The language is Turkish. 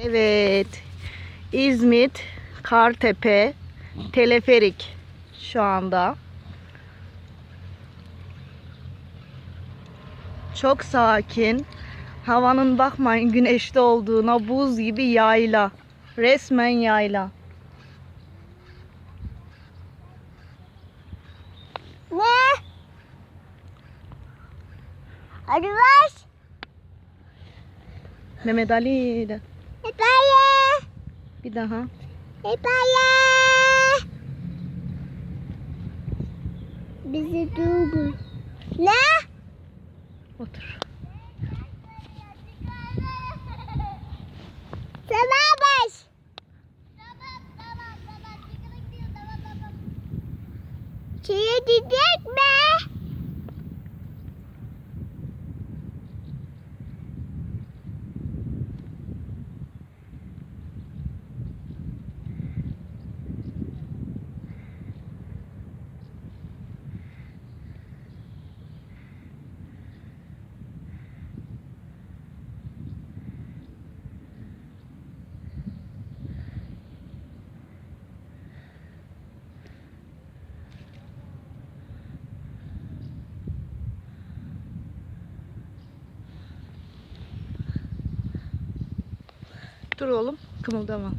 Evet. İzmit, Kartepe, teleferik şu anda. Çok sakin. Havanın bakmayın güneşli olduğuna, buz gibi yayla. Resmen yayla. Ne? Hadi baş. Mehmet Ali de. Hepaya. Bir daha. Hepaya. Bizi durdur. Ne? Otur. Sana baş. Şeye gidecek mi? Dur oğlum. Kımıldama.